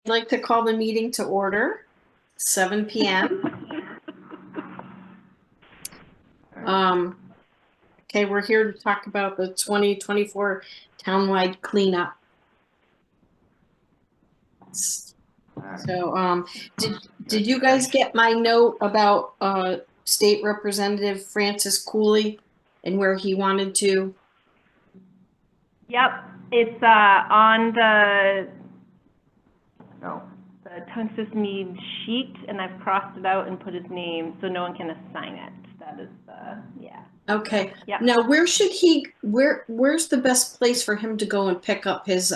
I'd like to call the meeting to order, 7 p.m. Okay, we're here to talk about the 2024 townwide cleanup. So, did you guys get my note about State Representative Francis Cooley and where he wanted to? Yep, it's on No. the Tungus Mead sheet, and I've crossed it out and put his name so no one can assign it. That is yeah. Okay. Yep. Now, where's the best place for him to go and pick up his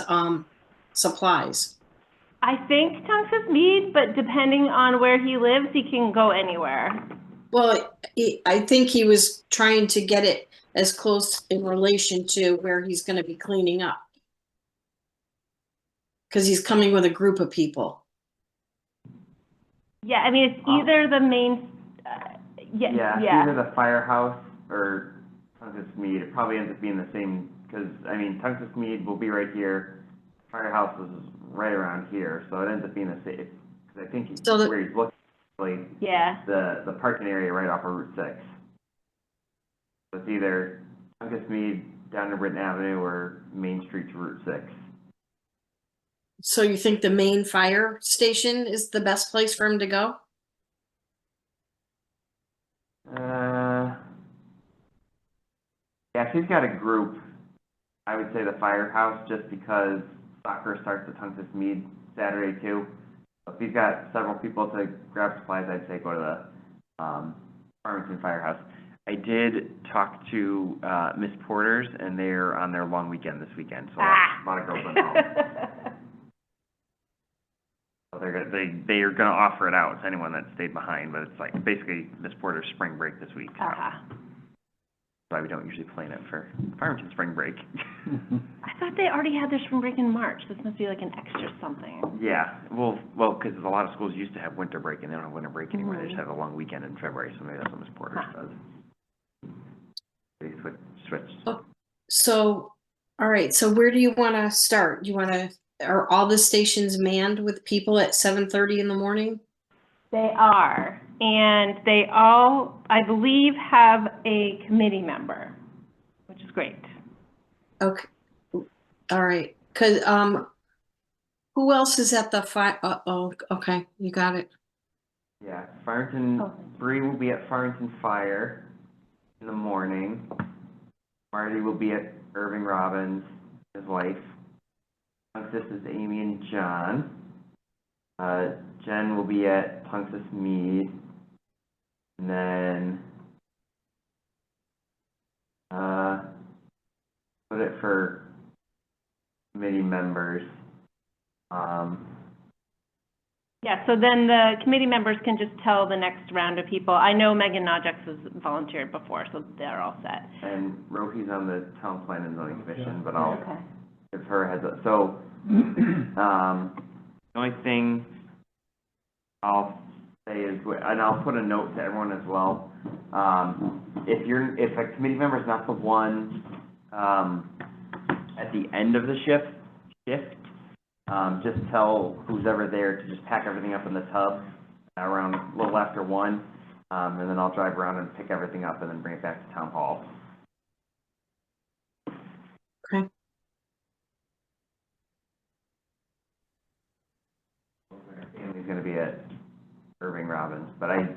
supplies? I think Tungus Mead, but depending on where he lives, he can go anywhere. Well, I think he was trying to get it as close in relation to where he's going to be cleaning up. Because he's coming with a group of people. Yeah, I mean, it's either the main, Yeah, it's either the firehouse or Tungus Mead. It probably ends up being the same, because, I mean, Tungus Mead will be right here. Firehouse is right around here, so it ends up being the same, because I think where he's looking, like, yeah. the parking area right off of Route 6. So it's either Tungus Mead down to Britton Avenue or Main Street to Route 6. So you think the main fire station is the best place for him to go? Yeah, if he's got a group, I would say the firehouse, just because soccer starts at Tungus Mead Saturday too. So if he's got several people to grab supplies, I'd say go to the Farmington Firehouse. I did talk to Miss Porter's, and they're on their long weekend this weekend, so a lot of girls went home. So they are gonna offer it out to anyone that stayed behind, but it's like basically Miss Porter's spring break this week. So. That's why we don't usually plan it for Farmington spring break. I thought they already had their spring break in March. This must be like an extra something. Yeah, well, because a lot of schools used to have winter break, and they don't have winter break anymore. They just have a long weekend in February, so maybe that's what Miss Porter's does. They switched. Oh, so, all right. So where do you want to start? Are all the stations manned with people at 7:30 in the morning? They are, and they all, I believe, have a committee member, which is great. Okay. All right. Cause who else is at the oh, okay, you got it. Yeah, Farmington, Bree will be at Farmington Fire in the morning. Marty will be at Irving Robbins, his wife. This is Amy and John. Jen will be at Tungus Mead. And then, put it for committee members. Yeah, so then the committee members can just tell the next round of people. I know Megan Najeks has volunteered before, so they're all set. And Rohi's on the Town Plan and Zoning Commission, but I'll give her a heads up. So, the only thing I'll say is, and I'll put a note to everyone as well, if a committee member is not the one, at the end of the shift, just tell who's ever there to just pack everything up in the tub around a little after 1, and then I'll drive around and pick everything up and then bring it back to Town Hall. Okay. He's going to be at Irving Robbins, but I'm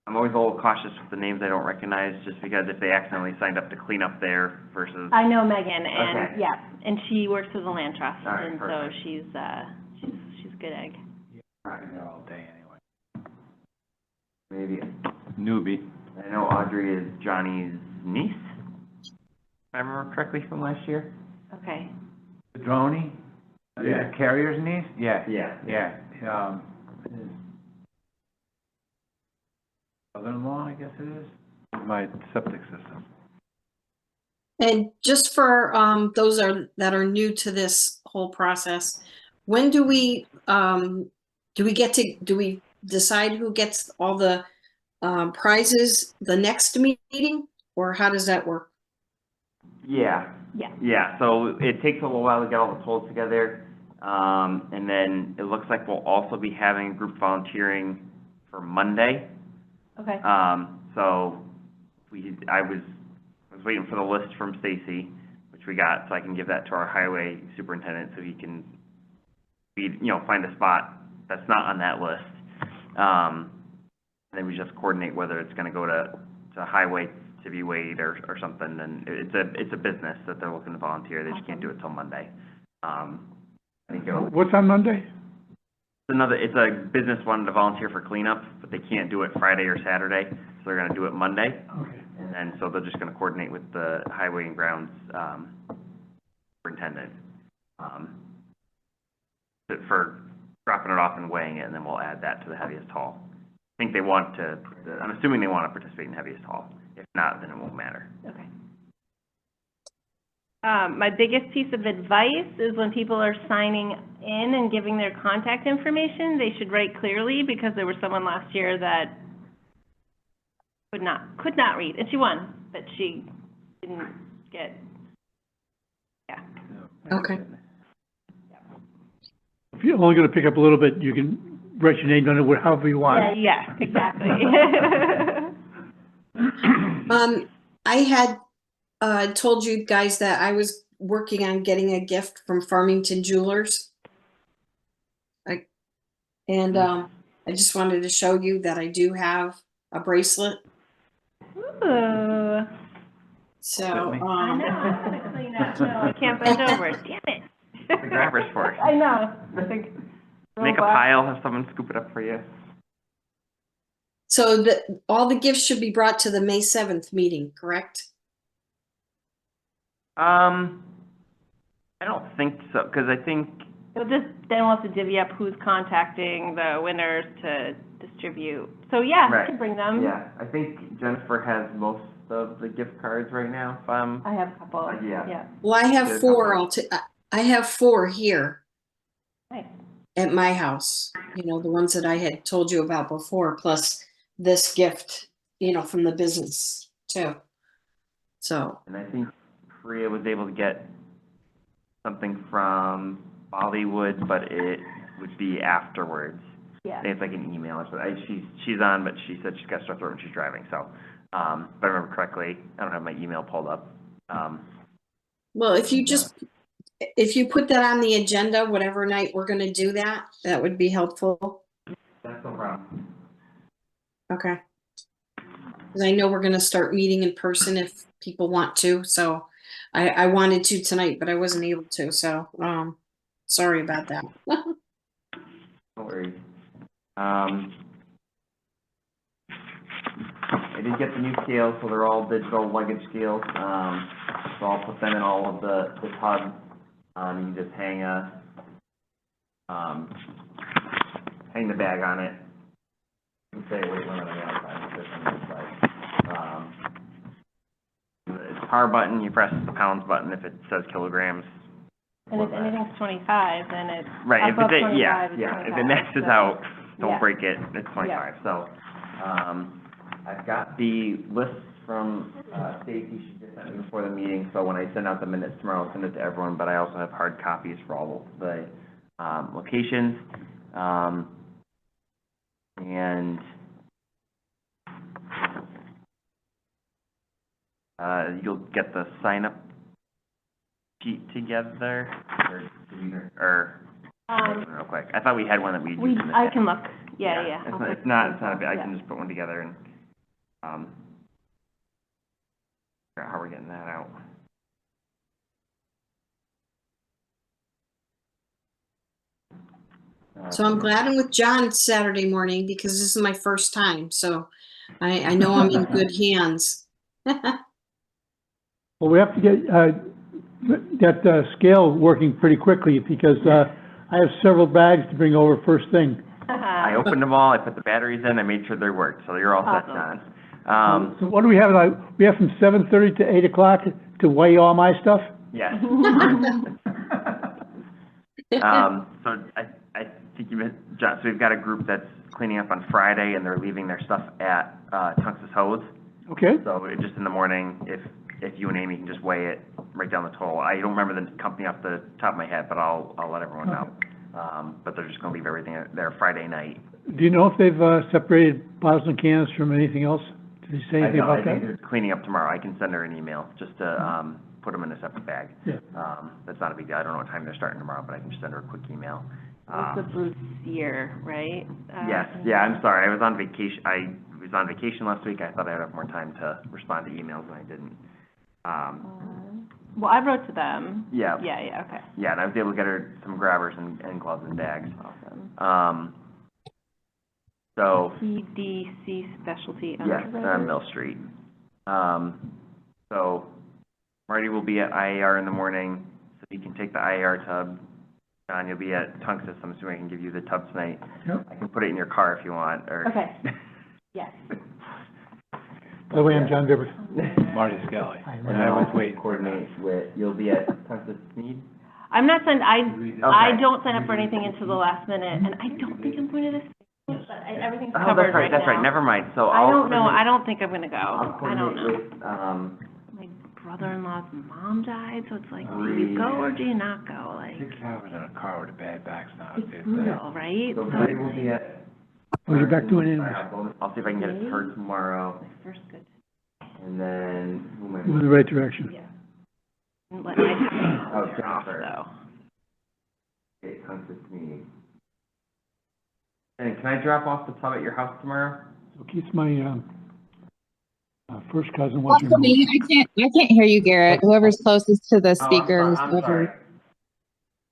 always a little cautious with the names I don't recognize, just because if they accidentally signed up to clean up there versus. I know Megan, and okay. yeah, and she works for the Land Trust, All right, and perfect. so she's a good egg. All right, there all day anyway. Maybe. Newbie. I know Audrey is Johnny's niece, if I remember correctly from last year. Okay. Droney? Yeah. Carrier's niece? Yeah. Yeah. His brother-in-law, I guess it is, my septic system. And just for those that are new to this whole process, when do we decide who gets all the prizes the next meeting, or how does that work? Yeah. So it takes a little while to get all the totals together. And then it looks like we'll also be having group volunteering for Monday. Okay. So I was waiting for the list from Stacy, which we got, so I can give that to our highway superintendent so he can find a spot that's not on that list. And then we just coordinate whether it's gonna go to highway to be weighed or something, and it's a business that they're looking to volunteer, they just can't do it till Monday. I think What's on Monday? it's a business wanting to volunteer for cleanup, but they can't do it Friday or Saturday, so they're gonna do it Monday. Okay. And so they're just gonna coordinate with the highway and grounds, superintendent, for dropping it off and weighing it, and then we'll add that to the heaviest haul. I think I'm assuming they want to participate in heaviest haul. If not, then it won't matter. Okay. My biggest piece of advice is when people are signing in and giving their contact information, they should write clearly, because there was someone last year that could not read, and she won, but she didn't get, yeah. Okay. If you're only gonna pick up a little bit, you can write your name on it however you want. Yeah, exactly. I had, told you guys that I was working on getting a gift from Farmington Jewelers. I just wanted to show you that I do have a bracelet. Ooh. So, I know, I'm gonna clean up, no, I can't bend over, damn it. The grabber's for it. I know. Make a pile, have someone scoop it up for you. so all the gifts should be brought to the May 7th meeting, correct? I don't think so, because I think, Then we'll have to divvy up who's contacting the winners to distribute. So yeah, I Right. can bring them. yeah, I think Jennifer has most of the gift cards right now, if I'm, I have a couple, yeah. Well, I have There's four. something. I have 4 here Nice. at my house. The ones that I had told you about before, plus this gift, from the business too. So, And I think Priya was able to get something from Bollywood, but it would be afterwards. Yeah. It's like an email, but she's on, but she said she's got strep throat when she's driving, so, if I remember correctly, I don't have my email pulled up. well, if you put that on the agenda, whatever night we're gonna do that, that would be helpful. That's no problem. Okay. Because I know we're gonna start meeting in person if people want to, so I wanted to tonight, but I wasn't able to, so, sorry about that. No worries. I did get the new scales, so they're all digital luggage scales. So I'll put them in all of the tubs. You can just hang the bag on it. You can say weight limit on the outside, this on the inside. It's power button, you press the pounds button if it says kilograms. And if anything's 25, then it's Right, if above it, 25, yeah, it's yeah, if 25, it maxes so- out, don't yeah. break it, it's 25, so, I've got the list from, Stacy, she just sent me before the meeting, so when I send out the minutes tomorrow, I'll send it to everyone, but I also have hard copies for all of the, locations, and, you'll get the sign-up sheet together, or real quick. I thought we had one that we used in the I past. can look, yeah. It's not a bit, I can just put one together and, figure out how we're getting that out. So I'm glad I'm with John Saturday morning because this is my first time, so I know I'm in good hands. Well, we have to get, that scale working pretty quickly, because, I have several bags to bring over first thing. I opened them all, I put the batteries in, I made sure they worked, so you're all set, Awesome. John. So what do we have, we have from 7:30 to 8 o'clock to weigh all my stuff? Yes. So I think you missed, John, so we've got a group that's cleaning up on Friday, and they're leaving their stuff at, Tungus Hose. Okay, So just in the morning, if you and Amy can just weigh it write down the total. I don't remember the company off the top of my head, but I'll let everyone know. But they're just gonna leave everything there Friday night. Do you know if they've, separated bottles and cans from anything else? Did he say I anything know, I about think that? they're cleaning up tomorrow. I can send her an email just to, put them in a separate bag. Yeah. That's not a big deal. I don't know what time they're starting tomorrow, but I can just send her a quick email. It's the Bruce Year, right? Yes, yeah, I'm sorry. I was on vacation last week. I thought I'd have more time to respond to emails and I didn't. Well, I wrote to them. Yeah. Yeah, okay. Yeah, and I was able to get her some grabbers and gloves and bags. Awesome. So, PDC Specialty yes, Underwriters. on Mill Street. So Marty will be at IAR in the morning, so he can take the IAR tub. John, you'll be at Tungus. I'm assuming I can give you the tub tonight. Yep. I can put it in your car if you want, or. Okay. Yes. By the way, I'm John Gibbert. Marty Skelly. I And I was waiting to coordinate with, you'll be at Tungus Mead? I'm not signed, I Okay. don't sign up for anything until the last minute, and I don't think I'm going to this, but everything's Oh, covered that's right, right that's right, now. never mind. So I I'll don't know, coordinate- I don't think I'm gonna go. I'll I don't know. coordinate with, My brother-in-law's mom died, so it's like, do Three. you go or do you not go? Like, Six hours in a car with a bad back's not a it's good thing. brutal, right? so So Marty it's will be like, at. Well, you're back doing it anyways. I'll see if I can get it to her tomorrow, my first good, and then, who am I? Move in the right direction. yeah. And let my Oh, time off, Jennifer. so. Okay, Tungus Mead. And can I drop off the tub at your house tomorrow? So Keith's my, first cousin. What's your Also me, I can't hear you, Garrett. Whoever's closest to the Oh, speaker is I'm sorry.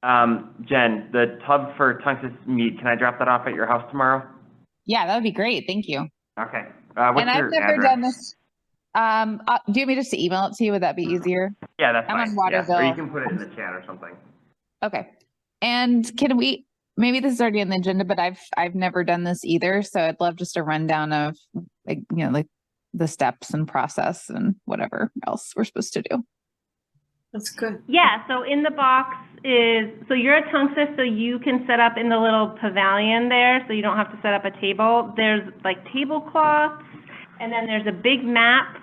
Jen, the tub for Tungus Mead, can I drop that off at your house tomorrow? Yeah, that would be great. Thank you. Okay, what's And I've your never address? done this. Do you want me just to email it to you? Would that be easier? Yeah, that's I'm on fine, yeah, or you Waterville. can put it in the chat or something. Okay. And can we, maybe this is already on the agenda, but I've never done this either. So I'd love just a rundown of like, like the steps and process and whatever else we're supposed to do. That's good. Yeah, so in the box is, so you're at Tungus, so you can set up in the little pavilion there, so you don't have to set up a table. There's like tablecloths, and then there's a big map,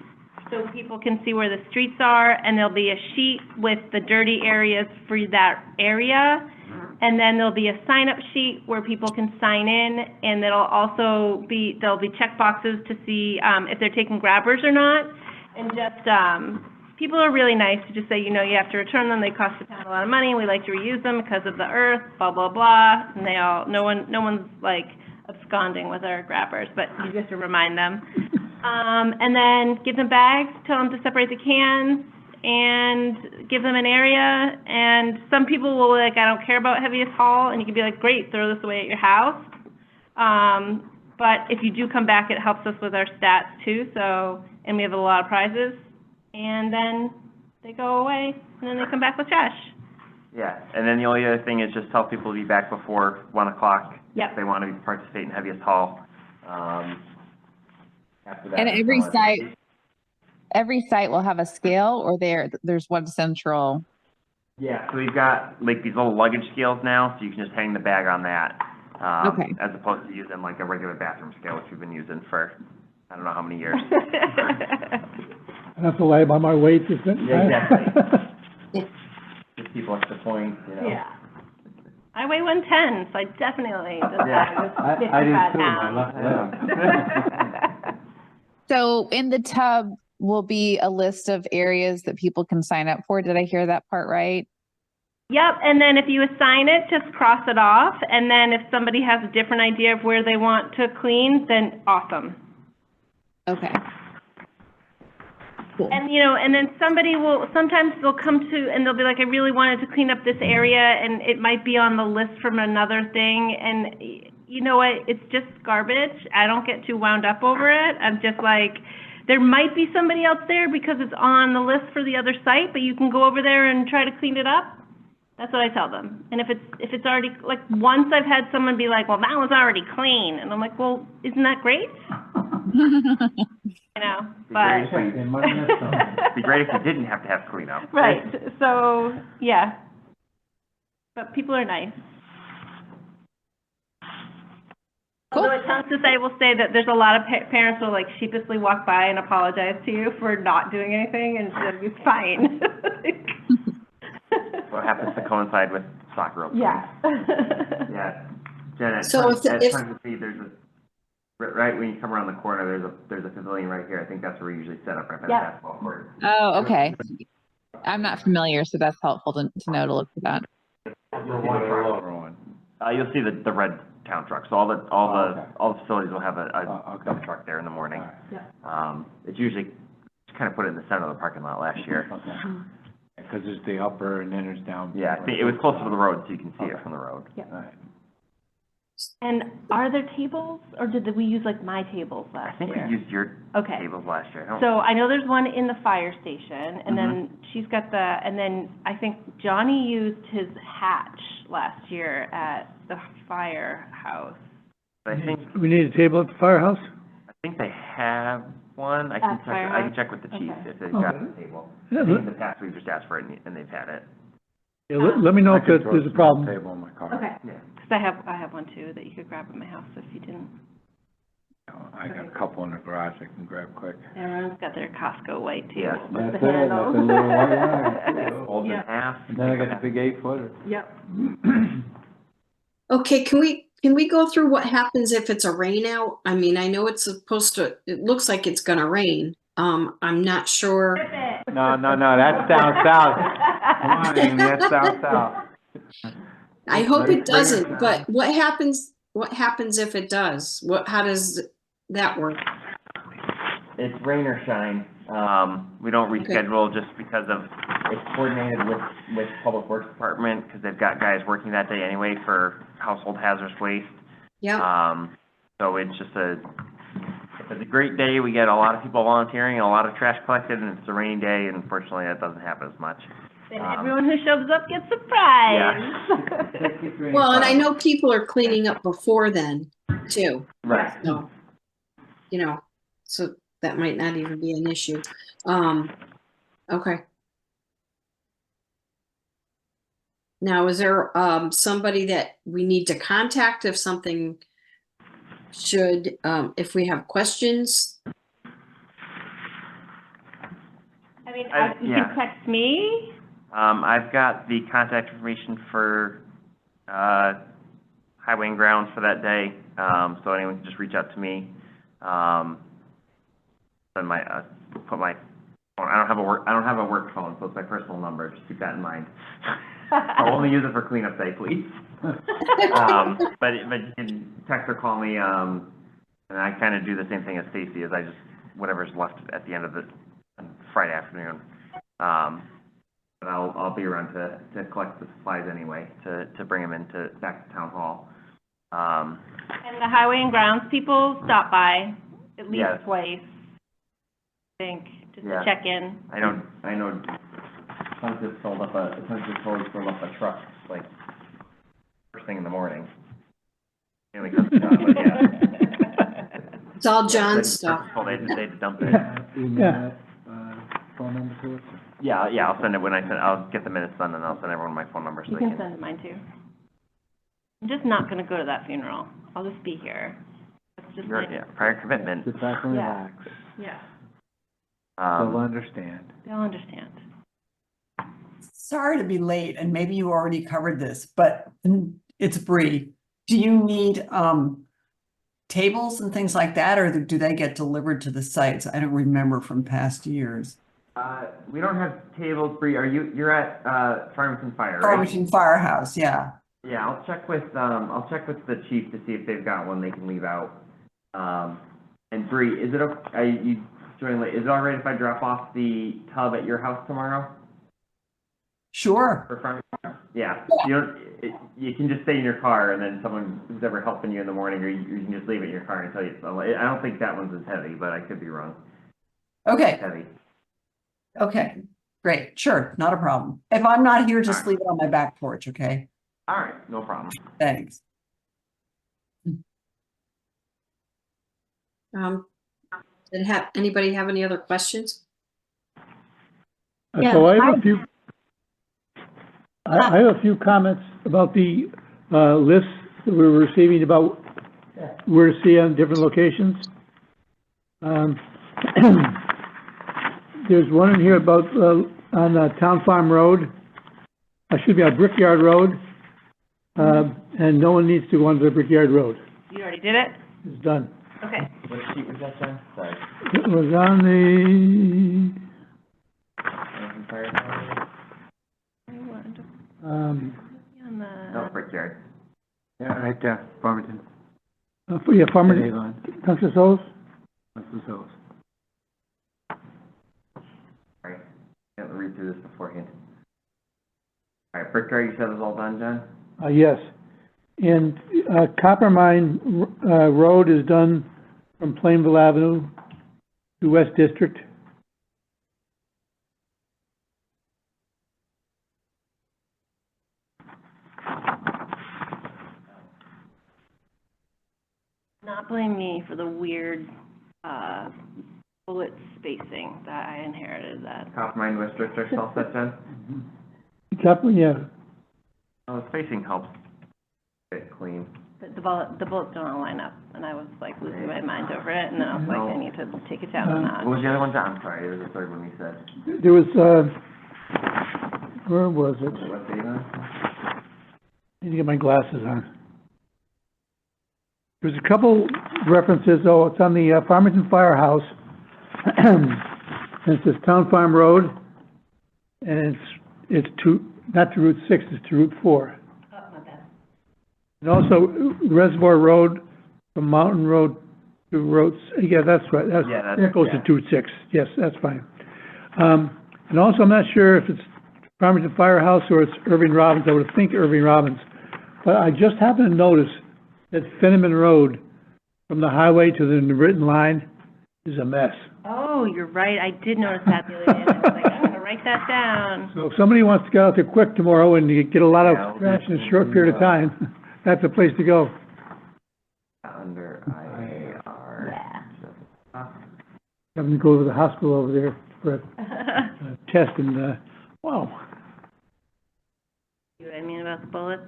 so people can see where the streets are, and there'll be a sheet with the dirty areas for that area. And then there'll be a sign-up sheet where people can sign in, and there'll also be, there'll be check boxes to see, if they're taking grabbers or not. And just, people are really nice to just say, you have to return them, they cost the town a lot of money, we like to reuse them because of the earth, blah, blah, blah. And they all, no one's like absconding with our grabbers, but you just have to remind them. And then give them bags, tell them to separate the cans, and give them an area. And some people will like, I don't care about heaviest haul, and you can be like, great, throw this away at your house. But if you do come back, it helps us with our stats too, so, and we have a lot of prizes. And then they go away, and then they come back with trash. Yeah, and then the only other thing is just tell people to be back before 1 o'clock. Yep. If they want to participate in heaviest haul. After that. And it's every all- Every site will have a scale, or there's one central. Yeah, so we've got like these little luggage scales now, so you can just hang the bag on that. Okay. As opposed to using like a regular bathroom scale, which we've been using for, I don't know how many years. I have to lie about my weight, isn't it? Yeah, exactly. Give people extra points, Yeah. I weigh 110, so I definitely just Yeah, was 55 I do too, I pounds. left them. So in the tub will be a list of areas that people can sign up for. Did I hear that part right? Yep, and then if you assign it, just cross it off, and then if somebody has a different idea of where they want to clean, then awesome. Okay. Cool. And, and then sometimes they'll come to, and they'll be like, I really wanted to clean up this area, and it might be on the list from another thing, and you know what, it's just garbage. I don't get too wound up over it. I'm just like, there might be somebody else there because it's on the list for the other site, but you can go over there and try to clean it up. That's what I tell them. And if it's already, like, once I've had someone be like, well, that was already clean, and I'm like, well, isn't that great? But. They might have something. It'd be great if you didn't have to have cleanup. Right, so, yeah. But people are nice. Cool. Although at Tungus, I will say that there's a lot of parents who will like sheepishly walk by and apologize to you for not doing anything, and you're fine. what happens to coincide with soccer opening. Yeah. Yeah, Jen, at So if- Tongue Feed, there's a, right when you come around the corner, there's a pavilion right here. I think that's where we usually set up, right by the Yeah. basketball court. Oh, okay. I'm not familiar, so that's helpful to know to look for that. You'll see the red town truck, so all the facilities will have a okay. dump truck there in the morning. All right. It's usually, just kind of put it in the center of the parking lot last year. Okay. Because there's the upper and then there's down. Yeah, I think it was closer to the road, so you can see it from the road. All right. And are there tables, or did we use like my tables I last think year? we used your Okay. tables last year. I don't- So I know there's one in the fire station, and then she's got and then I think Johnny used his hatch last year at the firehouse. But I think We need a table at the firehouse? they have one. I At can Firehouse? check with the chief Okay. if they've got Okay. the table. Yeah, I think in let, the past, we've just asked for it and they've had it. yeah, let me know I if could throw there's a some problem. Table in my car. Okay. Yeah. Because I have one too that you could grab at my house if you didn't. I got a couple in the garage I can grab quick. Everyone's got their Costco white Yeah. tables with That's the it, that's handles. the little white one. Fold in Yeah. half. And then I got the big 8-footer. Yep. Okay, can we go through what happens if it's a rain out? I mean, I know it's supposed to, it looks like it's gonna rain. I'm not sure. No, that's down south. Come on, Amy, that's down south. I hope Let it it doesn't, bring it but what happens if it does? How does that work? It's rain or shine. We don't reschedule just because of, it's coordinated with Public Works Department, because they've got guys working that day anyway for household hazardous waste. Yeah, So it's just if it's a great day, we get a lot of people volunteering and a lot of trash collected, and if it's a rainy day, unfortunately, that doesn't happen as much. Then everyone who shows up gets surprised. well, and I know people are cleaning up before then, too. Right. So, so that might not even be an issue. Okay. Now, is there, somebody that we need to contact if something should, if we have questions? I mean, you Yeah. can text me. I've got the contact information for, Highway and Grounds for that day, so anyone can just reach out to me. Send put my phone, I don't have a work phone, so it's my personal number, just keep that in mind. I'll only use it for cleanup day, please. But you can text or call me, and I kind of do the same thing as Stacy, is I just, whatever's left at the end of the Friday afternoon. But I'll be around to collect the supplies anyway, to bring them back to town hall. And the Highway and Grounds people stop by at least Yes. twice, I think, just Yeah. to check in. I know, Tons just filled up a truck, like, first thing in the morning. Anyway, but yeah. It's all John's stuff. Well, they had to dump it. Yeah. Phone number to it? Yeah, I'll send it I'll get the minutes done, and I'll send everyone my phone number so You they can can. send mine too. I'm just not gonna go to that funeral. I'll just be here. It's just like, Yeah, prior commitment. Sit back and Yeah. relax. yeah, They'll understand. they'll understand. Sorry to be late, and maybe you already covered this, but it's Bree. Do you need tables and things like that, or do they get delivered to the sites? I don't remember from past years. We don't have tables, Bree, you're at, Farmington Fire, right? Farmington Firehouse, yeah. Yeah, I'll check with the chief to see if they've got one they can leave out. And Bree, is it all right if I drop off the tub at your house tomorrow? Sure. For Farmington? Yeah, you can just stay in your car, and then someone who's ever helping you in the morning, or you can just leave it in your car until I don't think that one's as heavy, but I could be wrong. Okay, Heavy. okay, great, sure, not a problem. If I'm not here, just All right. leave it on my back porch, okay? All right, no problem. Thanks. Anybody have any other questions? So I have a few, I have a few comments about the, lists that we were receiving about where to see on different locations. There's one in here about, on Town Farm Road. should be on Brickyard Road. And no one needs to go onto the Brickyard Road. You already did it? It's done. Okay. What sheet was that, John? Sorry. It was on the, On No, the, Brickyard. Yeah, right there, Farmington. Farmer, Avon, Tungus Hose. Mrs. Hills. Sorry. Can't read through this beforehand. All right, Brickyard, you said was all done, John? Yes. And, Copper Mine, Road is done from Plainville Avenue to West District. not blame me for the weird, bullet spacing that I inherited that. Copper Mine West District, all set, John? Copper, yeah. Oh, the spacing helps. Get clean. The bullets don't all line up, and I was like losing my mind over it, and then I was like, I need to take it down a What notch. was the other one, John? I'm sorry, it was the third one you said. There was, where was it? West Avon? I need to get my glasses on. There's a couple references, it's on the Farmington Firehouse. And it says Town Farm Road, and it's not to Route 6, it's to Route 4. Oh, my bad. And also Reservoir Road from Mountain Road to Roads, yeah, that's right, that goes to Route 6, yes, that's fine. And also, I'm not sure if it's Farmington Firehouse or it's Irving Robbins, I would think Irving Robbins. But I just happened to notice that Fenneman Road from the highway to the Britain line is a mess. Oh, you're right, I did notice that the other day, and I was like, I'm gonna write that down. So if somebody wants to get out there quick tomorrow and you get a lot of Yeah, trash in a short period of time, that's the place to go. Under IAR. Yeah. Having to go to the hospital over there for a test and, wow. See what I mean about the bullets?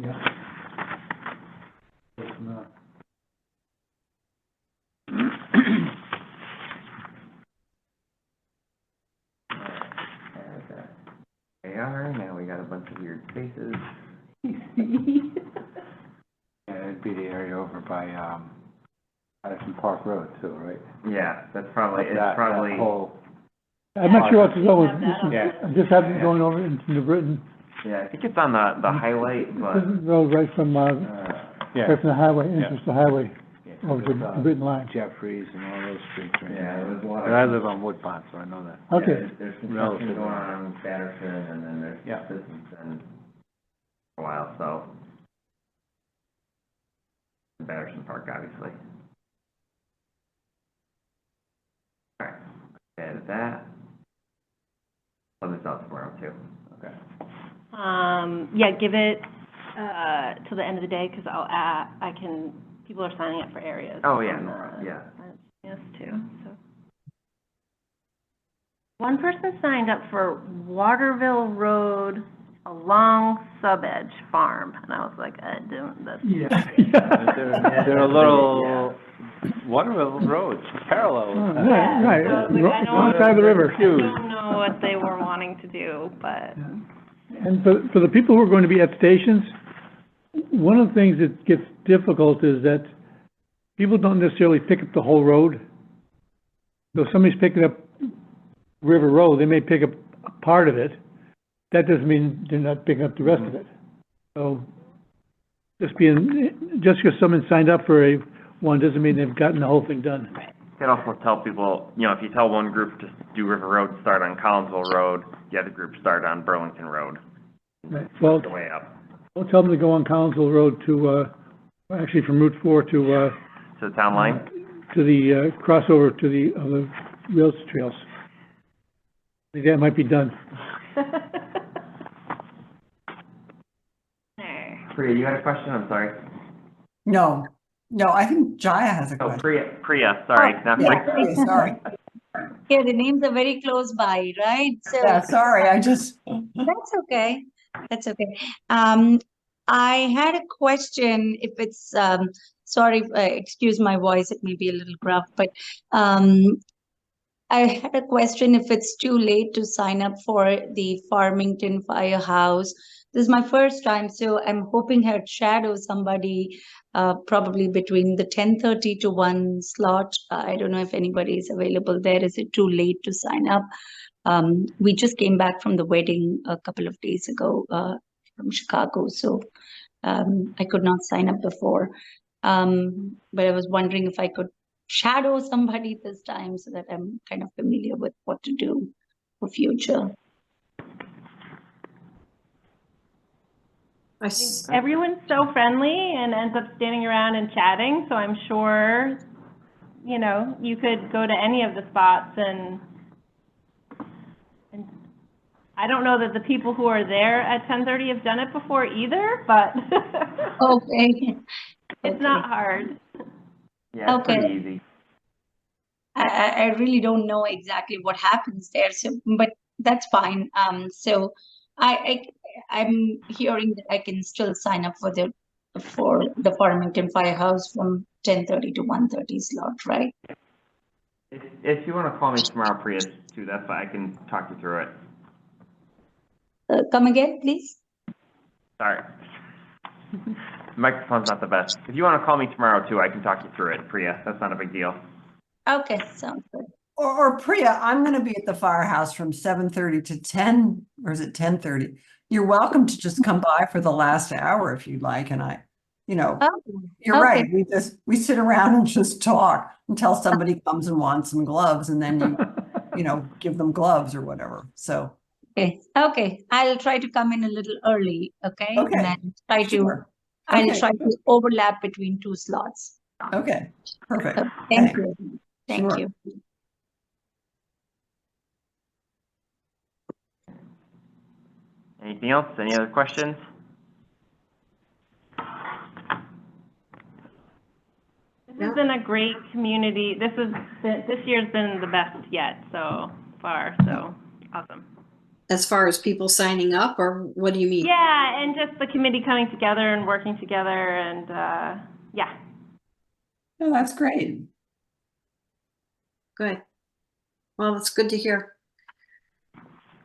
Yeah. AR, now we got a bunch of weird spaces. Yeah, it'd be the area over by, Addison Park Road too, right? Yeah, that's probably, it's That probably, whole, I'm not sure what to go with. Have that on Yeah. I just happened going over into New Britain. yeah, I think it's on the highlight, but, Road right from, yeah. right from the highway, Yeah. entrance to the highway, Yeah, over to there's, the Britain line. Jeffries and all those streets right yeah, there. there's a lot But I of. live on Wood Pond, so I know that. Okay. Yeah, there's construction Relatively. going on in Patterson, and then there's Yeah. business in a while, so. Patterson Park, obviously. Alright, added that. Let this out tomorrow too. Okay. Yeah, give it, till the end of the day, because people are signing up for areas. Oh, yeah, on no the- problem, yeah. Yes, too, so. One person signed up for Waterville Road along Sub-Edge Farm, and I was like, I don't, that's. Yeah. They're a little, Waterville Roads, parallel. Right, right, So I was like, I don't- wrong side of the river. I don't know what they were wanting to do, but. And for the people who are going to be at stations, one of the things that gets difficult is that people don't necessarily pick up the whole road. So if somebody's picking up River Road, they may pick up a part of it. That doesn't mean they're not picking up the rest of it. So just because someone signed up for one doesn't mean they've gotten the whole thing done. You can also tell people, you know, if you tell one group to do River Road, start on Collinsville Road, the other group start on Burlington Road, Right. Well, the way up. don't tell them to go on Collinsville Road to, actually from Route 4 to, To the town line? to the, crossover to the rail trails. I think that might be done. There. Priya, you had a question? I'm sorry. No, I think Jaya has a Oh, question. Priya, sorry, not Yeah, Priya. okay, sorry. Yeah, the names are very close by, right? So Yeah, sorry, I just, that's okay. That's okay. I had a question, if it's, sorry, excuse my voice, it may be a little gruff, but I had a question if it's too late to sign up for the Farmington Firehouse. This is my first time, so I'm hoping I'd shadow somebody probably between the 10:30 to 1 slot. I don't know if anybody is available there. Is it too late to sign up? We just came back from the wedding a couple of days ago from Chicago, so I could not sign up before. But I was wondering if I could shadow somebody this time so that I'm kind of familiar with what to do for future. Everyone's so friendly and ends up standing around and chatting, so I'm sure, you know, you could go to any of the spots and I don't know that the people who are there at 10:30 have done it before either, but Okay. it's not hard. Yeah, it's pretty Okay. easy. I really don't know exactly what happens there, so but that's fine. So I'm hearing that I can still sign up for the Farmington Firehouse from 10:30 to 1:30 slot, right? If you wanna call me tomorrow, Priya, too, that's fine, I can talk you through it. Come again, please. Sorry. Microphone's not the best. If you wanna call me tomorrow too, I can talk you through it, Priya, that's not a big deal. Okay, sounds good. Or Priya, I'm gonna be at the firehouse from 7:30 to 10, or is it 10:30? You're welcome to just come by for the last hour if you'd like, and Oh, you're okay. right, we sit around and just talk until somebody comes and wants some gloves, and then you give them gloves or whatever, so. Okay. I'll try to come in a little early, okay? Okay, And then try to, Sure, I'll Okay. try to overlap between two slots. okay, perfect. Thank Thanks. you. Thank Sure. you. Anything else? Any other questions? This has been a great community. This year's been the best yet so far, so awesome. As far as people signing up, or what do you mean? Yeah, and just the committee coming together and working together and, yeah. Oh, that's great. Good. Well, that's good to hear.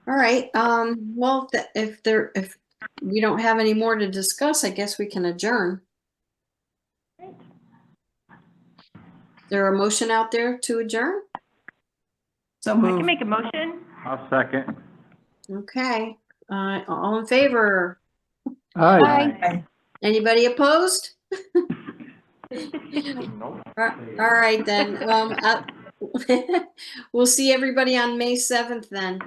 All right, well, if we don't have any more to discuss, I guess we can adjourn. Great. Is there a motion out there to adjourn? So I can moved. make a motion. I'll second. Okay, all in favor? Aye. Bye. Anybody opposed? Nope. All right, then, we'll see everybody on May 7th then.